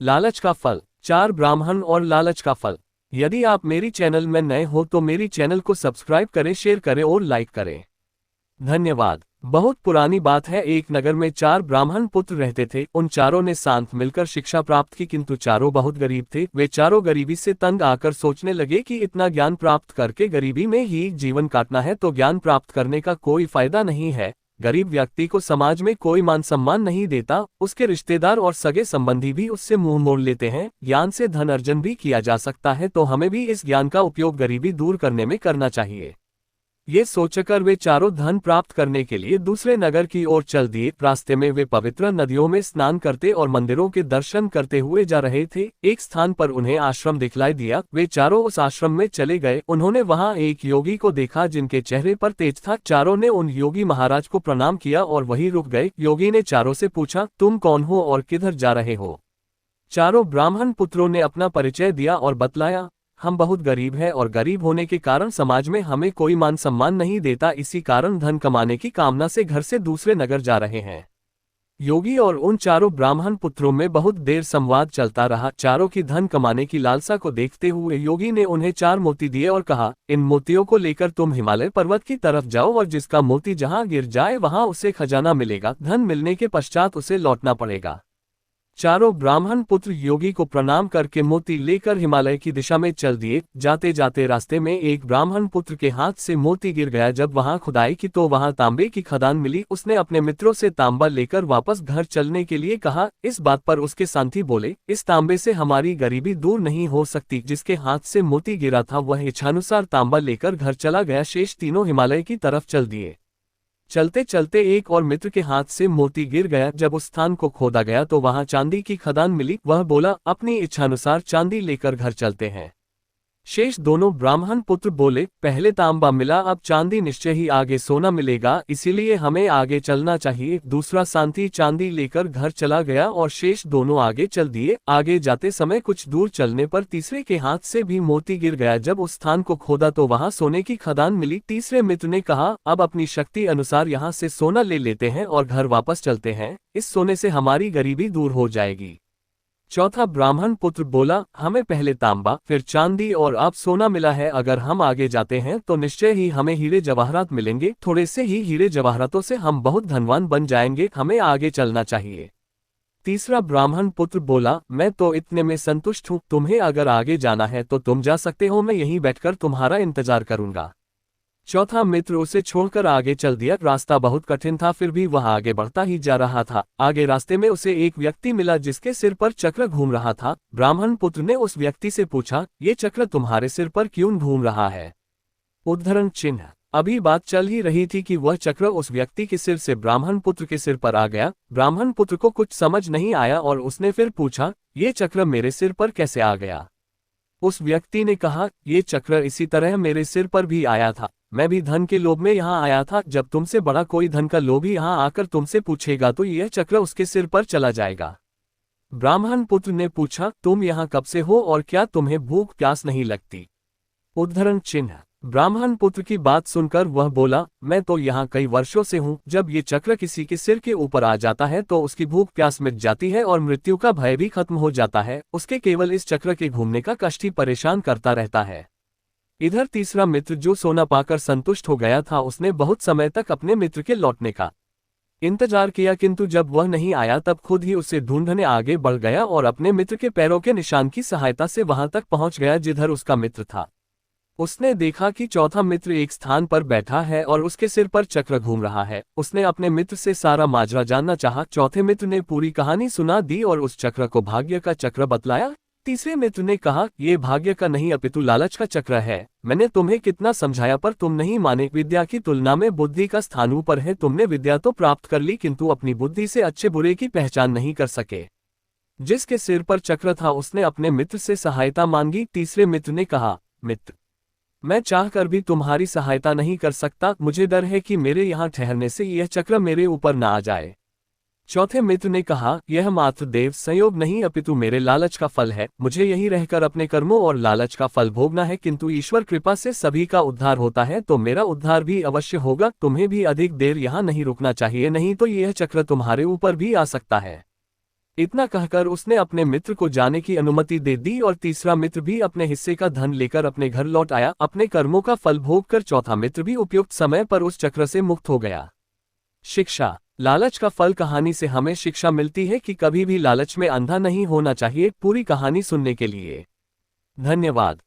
लालच का फल। 4 ब्राह्मण और लालच का फल। यदि आप मेरी चैनल में नए हो तो मेरी चैनल को सब्सक्राइब करें, शेयर करें और लाइक करें। धन्यवाद। बहुत पुरानी बात है, एक नगर में 4 ब्राह्मण पुत्र रहते थे। उन चारों ने साथ मिलकर शिक्षा प्राप्त की, किंतु चारों बहुत गरीब थे। वे चारों गरीबी से तंग आकर सोचने लगे कि इतना ज्ञान प्राप्त करके गरीबी में ही जीवन काटना है तो ज्ञान प्राप्त करने का कोई फायदा नहीं है। गरीब व्यक्ति को समाज में कोई मान सम्मान नहीं देता, उसके रिश्तेदार और सगे संबंधी भी उससे मुंह मोड़ लेते हैं। ज्ञान से धन अर्जन भी किया जा सकता है, तो हमें भी इस ज्ञान का उपयोग गरीबी दूर करने में करना चाहिए। ये सोचकर वे चारों धन प्राप्त करने के लिए दूसरे नगर की ओर चल दिए। रास्ते में वे पवित्र नदियों में स्नान करते और मंदिरों के दर्शन करते हुए जा रहे थे। एक स्थान पर उन्हें आश्रम दिखलाई दिया। वे चारों उस आश्रम में चले गए। उन्होंने वहां एक योगी को देखा जिनके चेहरे पर तेज था। चारों ने उन योगी महाराज को प्रणाम किया और वहीं रुक गए। योगी ने चारों से पूछा, तुम कौन हो और किधर जा रहे हो? चारों ब्राह्मण पुत्रों ने अपना परिचय दिया और बतलाया, हम बहुत गरीब हैं और गरीब होने के कारण समाज में हमें कोई मान सम्मान नहीं देता, इसी कारण धन कमाने की कामना से घर से दूसरे नगर जा रहे हैं। योगी और उन चारों ब्राह्मण पुत्रों में बहुत देर संवाद चलता रहा। चारों की धन कमाने की लालसा को देखते हुए योगी ने उन्हें 4 मोती दिए और कहा, इन मोतियों को लेकर तुम हिमालय पर्वत की तरफ जाओ और जिसका मोती जहां गिर जाए वहां उसे खजाना मिलेगा। धन मिलने के पश्चात उसे लौटना पड़ेगा। चारों ब्राह्मण पुत्र योगी को प्रणाम करके मोती लेकर हिमालय की दिशा में चल दिए। जाते जाते रास्ते में एक ब्राह्मण पुत्र के हाथ से मोती गिर गया। जब वहां खुदाई की तो वहां तांबे की खदान मिली। उसने अपने मित्रों से तांबा लेकर वापस घर चलने के लिए कहा। इस बात पर उसके साथी बोले, इस तांबे से हमारी गरीबी दूर नहीं हो सकती। जिसके हाथ से मोती गिरा था वह इच्छानुसार तांबा लेकर घर चला गया। शेष तीनों हिमालय की तरफ चल दिए। चलते चलते एक और मित्र के हाथ से मोती गिर गया। जब उस स्थान को खोदा गया तो वहां चांदी की खदान मिली। वह बोला, अपनी इच्छानुसार चांदी लेकर घर चलते हैं। शेष दोनों ब्राह्मण पुत्र बोले, पहले तांबा मिला, अब चांदी निश्चय ही आगे सोना मिलेगा, इसीलिए हमें आगे चलना चाहिए। दूसरा साथी चांदी लेकर घर चला गया और शेष दोनों आगे चल दिए। आगे जाते समय कुछ दूर चलने पर तीसरे के हाथ से भी मोती गिर गया। जब उस स्थान को खोदा तो वहां सोने की खदान मिली। तीसरे मित्र ने कहा, अब अपनी शक्ति अनुसार यहाँ से सोना ले लेते हैं और घर वापस चलते हैं, इस सोने से हमारी गरीबी दूर हो जाएगी। चौथा ब्राह्मण पुत्र बोला, हमें पहले तांबा फिर चांदी और अब सोना मिला है, अगर हम आगे जाते हैं तो निश्चय ही हमें हीरे जवाहरात मिलेंगे। थोड़े से ही हीरे जवाहरातों से हम बहुत धनवान बन जाएंगे, हमें आगे चलना चाहिए। तीसरा ब्राह्मण पुत्र बोला, मैं तो इतने में संतुष्ट हूँ, तुम्हें अगर आगे जाना है तो तुम जा सकते हो, मैं यहीं बैठकर तुम्हारा इंतजार करूंगा। चौथा मित्र उसे छोड़कर आगे चल दिया। रास्ता बहुत कठिन था, फिर भी वह आगे बढ़ता ही जा रहा था। आगे रास्ते में उसे एक व्यक्ति मिला जिसके सिर पर चक्र घूम रहा था। ब्राह्मण पुत्र ने उस व्यक्ति से पूछा, ये चक्र तुम्हारे सिर पर क्यों घूम रहा है? उद्धरण चिन्ह। अभी बात चल ही रही थी कि वह चक्र उस व्यक्ति के सिर से ब्राह्मण पुत्र के सिर पर आ गया। ब्राह्मण पुत्र को कुछ समझ नहीं आया और उसने फिर पूछा, ये चक्र मेरे सिर पर कैसे आ गया? उस व्यक्ति ने कहा, ये चक्र इसी तरह मेरे सिर पर भी आया था, मैं भी धन के लोभ में यहाँ आया था। जब तुमसे बड़ा कोई धन का लोभी यहाँ आकर तुमसे पूछेगा तो यह चक्र उसके सिर पर चला जाएगा। ब्राह्मण पुत्र ने पूछा, तुम यहाँ कब से हो और क्या तुम्हें भूख प्यास नहीं लगती? उद्धरण चिन्ह। ब्राह्मण पुत्र की बात सुनकर वह बोला, मैं तो यहाँ कई वर्षों से हूँ। जब ये चक्र किसी के सिर के ऊपर आ जाता है तो उसकी भूख प्यास मिट जाती है और मृत्यु का भय भी खत्म हो जाता है। उसके केवल इस चक्र के घूमने का कष्ट ही परेशान करता रहता है। इधर तीसरा मित्र जो सोना पाकर संतुष्ट हो गया था, उसने बहुत समय तक अपने मित्र के लौटने का इंतजार किया, किंतु जब वह नहीं आया तब खुद ही उसे ढूंढने आगे बढ़ गया और अपने मित्र के पैरों के निशान की सहायता से वहां तक पहुंच गया जिधर उसका मित्र था। उसने देखा कि चौथा मित्र एक स्थान पर बैठा है और उसके सिर पर चक्र घूम रहा है। उसने अपने मित्र से सारा माजरा जानना चाहा। चौथे मित्र ने पूरी कहानी सुना दी और उस चक्र को भाग्य का चक्र बतलाया। तीसरे मित्र ने कहा, ये भाग्य का नहीं अपितु लालच का चक्र है। मैंने तुम्हें कितना समझाया पर तुम नहीं माने। विद्या की तुलना में बुद्धि का स्थान ऊपर है। तुमने विद्या तो प्राप्त कर ली किंतु अपनी बुद्धि से अच्छे बुरे की पहचान नहीं कर सके। जिसके सिर पर चक्र था उसने अपने मित्र से सहायता मांगी। तीसरे मित्र ने कहा, मित्र, मैं चाहकर भी तुम्हारी सहायता नहीं कर सकता, मुझे डर है कि मेरे यहाँ ठहरने से यह चक्र मेरे ऊपर न आ जाए। चौथे मित्र ने कहा, यह मात्र देव संयोग नहीं अपितु मेरे लालच का फल है। मुझे यही रहकर अपने कर्मों और लालच का फल भोगना है, किंतु ईश्वर कृपा से सभी का उद्धार होता है तो मेरा उद्धार भी अवश्य होगा। तुम्हें भी अधिक देर यहाँ नहीं रुकना चाहिए, नहीं तो यह चक्र तुम्हारे ऊपर भी आ सकता है। इतना कहकर उसने अपने मित्र को जाने की अनुमति दे दी और तीसरा मित्र भी अपने हिस्से का धन लेकर अपने घर लौट आया। अपने कर्मों का फल भोग कर चौथा मित्र भी उपयुक्त समय पर उस चक्र से मुक्त हो गया। शिक्षा। लालच का फल कहानी से हमें शिक्षा मिलती है कि कभी भी लालच में अंधा नहीं होना चाहिए। पूरी कहानी सुनने के लिए धन्यवाद।